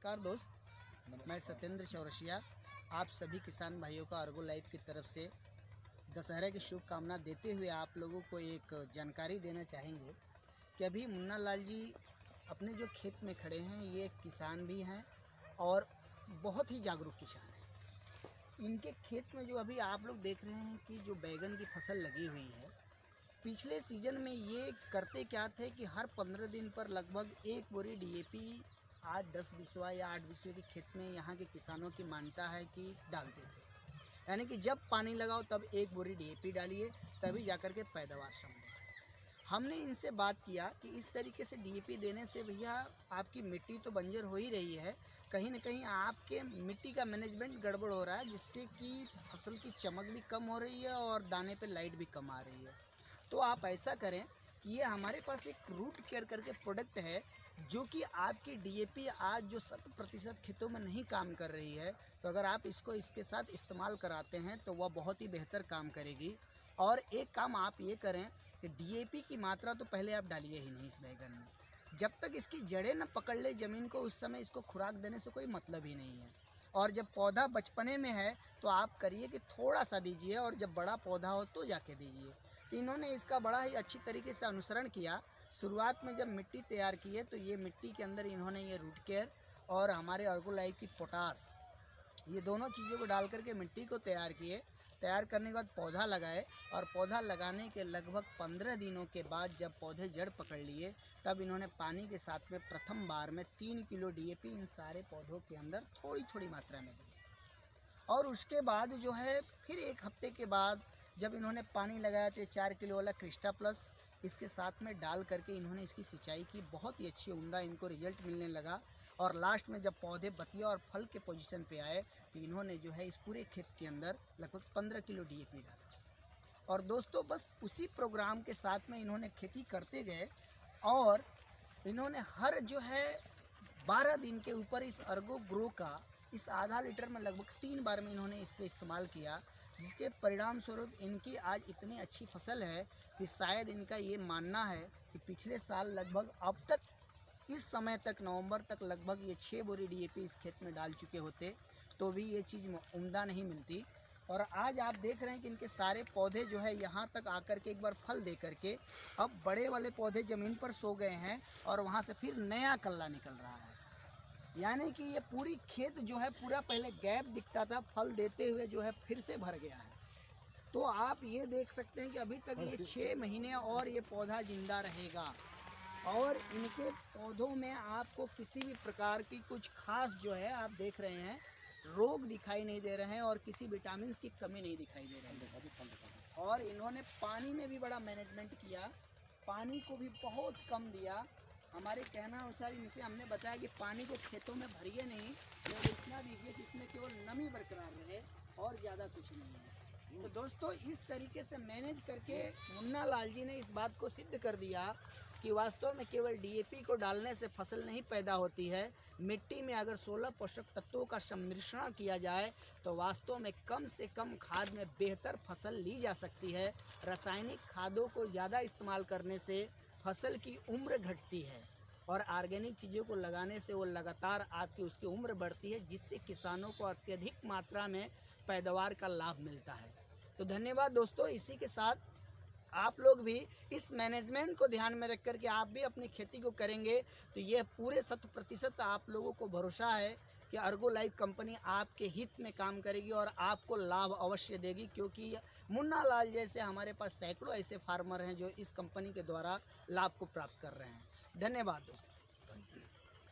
नमस्कार दोस्त, मैं सत्येंद्र चौरसिया आप सभी किसान भाइयों का अर्गो लाइफ की तरफ से दशहरा की शुभकामना देते हुए आप लोगों को एक जानकारी देना चाहेंगे कि अभी मुन्ना लाल जी अपने जो खेत में खड़े हैं, ये एक किसान भी हैं और बहुत ही जागरूक किसान हैं। इनके खेत में जो अभी आप लोग देख रहे हैं कि जो बैगन की फसल लगी हुई है, पिछले सीज़न में ये करते क्या थे कि हर 15 दिन पर लगभग एक बोरी डीएपी आज 10 बिस्वा या 8 बिस्वे के खेत में यहाँ के किसानों की मान्यता है कि डालते थे। यानी कि जब पानी लगाओ तब एक बोरी डीएपी डालिए, तभी जाकर के पैदावार संभव है। हमने इनसे बात किया कि इस तरीके से डीएपी देने से भैया आपकी मिट्टी तो बंजर हो ही रही है, कहीं ना कहीं आपके मिट्टी का मैनेजमेंट गड़बड़ हो रहा है, जिससे कि फसल की चमक भी कम हो रही है और दाने पे लाइट भी कम आ रही है। तो आप ऐसा करें कि ये हमारे पास एक रूट केयर करके प्रोडक्ट है, जो कि आपकी डीएपी आज जो 100% खेतों में नहीं काम कर रही है, तो अगर आप इसको इसके साथ इस्तेमाल कराते हैं तो वह बहुत ही बेहतर काम करेगी। और एक काम आप ये करें कि डीएपी की मात्रा तो पहले आप डालिए ही नहीं इस बैगन में। जब तक इसकी जड़ें न पकड़ ले ज़मीन को, उस समय इसको खुराक देने से कोई मतलब ही नहीं है। और जब पौधा बचपने में है तो आप करिए कि थोड़ा सा दीजिए, और जब बड़ा पौधा हो तो जाके दीजिए। तो इन्होंने इसका बड़ा ही अच्छी तरीके से अनुसरण किया। शुरुआत में जब मिट्टी तैयार की है तो ये मिट्टी के अंदर इन्होंने ये रूट केयर और हमारे अर्गो लाइफ की पोटास, ये दोनों चीज़ों को डाल करके मिट्टी को तैयार किए। तैयार करने के बाद पौधा लगाए, और पौधा लगाने के लगभग 15 दिनों के बाद जब पौधे जड़ पकड़ लिए, तब इन्होंने पानी के साथ में प्रथम बार में 3 किलो डीएपी इन सारे पौधों के अंदर थोड़ी थोड़ी मात्रा में दी। और उसके बाद जो है फिर एक हफ्ते के बाद जब इन्होंने पानी लगाया तो 4 किलो वाला क्रिस्टा प्लस इसके साथ में डाल करके इन्होंने इसकी सिंचाई की। बहुत ही अच्छी उम्दा इनको रिजल्ट मिलने लगा। और लास्ट में जब पौधे बतिया और फल के पोजीशन पे आए तो इन्होंने जो है इस पूरे खेत के अंदर लगभग 15 किलो डीएपी डाला। और दोस्तों बस उसी प्रोग्राम के साथ में इन्होंने खेती करते गए, और इन्होंने हर जो है 12 दिन के ऊपर इस अर्गो ग्रो का इस आधा लीटर में लगभग 3 बार में इन्होंने इस पर इस्तेमाल किया, जिसके परिणाम स्वरूप इनकी आज इतनी अच्छी फसल है कि शायद इनका ये मानना है कि पिछले साल लगभग अब तक इस समय तक नवंबर तक लगभग ये 6 बोरी डीएपी इस खेत में डाल चुके होते तो भी ये चीज़ उम्दा नहीं मिलती। और आज आप देख रहे हैं कि इनके सारे पौधे जो है यहाँ तक आकर के एक बार फल दे करके अब बड़े वाले पौधे ज़मीन पर सो गए हैं, और वहाँ से फिर नया कल्ला निकल रहा है। यानी कि ये पूरी खेत जो है पूरा पहले गैप दिखता था, फल देते हुए जो है फिर से भर गया है। तो आप ये देख सकते हैं कि अभी तक ये 6 महीने और ये पौधा जिंदा रहेगा, और इनके पौधों में आपको किसी भी प्रकार की कुछ खास जो है आप देख रहे हैं रोग दिखाई नहीं दे रहे हैं, और किसी विटामिन की कमी नहीं दिखाई दे रही है। और इन्होंने पानी में भी बड़ा मैनेजमेंट किया, पानी को भी बहुत कम दिया। हमारे कहना अनुसार इनसे हमने बताया कि पानी को खेतों में भरिए नहीं, केवल इतना दीजिए कि इसमें केवल नमी बरकरार रहे और ज़्यादा कुछ नहीं है। तो दोस्तों इस तरीके से मैनेज करके मुन्ना लाल जी ने इस बात को सिद्ध कर दिया कि वास्तव में केवल डीएपी को डालने से फसल नहीं पैदा होती है। मिट्टी में अगर 16 पोषक तत्वों का सम्मिश्रण किया जाए तो वास्तव में कम से कम खाद में बेहतर फसल ली जा सकती है। रासायनिक खादों को ज़्यादा इस्तेमाल करने से फसल की उम्र घटती है, और ऑर्गेनिक चीज़ों को लगाने से वो लगातार आपकी उसकी उम्र बढ़ती है, जिससे किसानों को अत्यधिक मात्रा में पैदावार का लाभ मिलता है। तो धन्यवाद दोस्तों। इसी के साथ आप लोग भी इस मैनेजमेंट को ध्यान में रख कर के आप भी अपनी खेती को करेंगे तो ये पूरे 100% आप लोगों को भरोसा है कि अर्गो लाइफ कंपनी आपके हित में काम करेगी और आपको लाभ अवश्य देगी, क्योंकि मुन्ना लाल जैसे हमारे पास सैकड़ों ऐसे फार्मर हैं जो इस कंपनी के द्वारा लाभ को प्राप्त कर रहे हैं। धन्यवाद दोस्तों।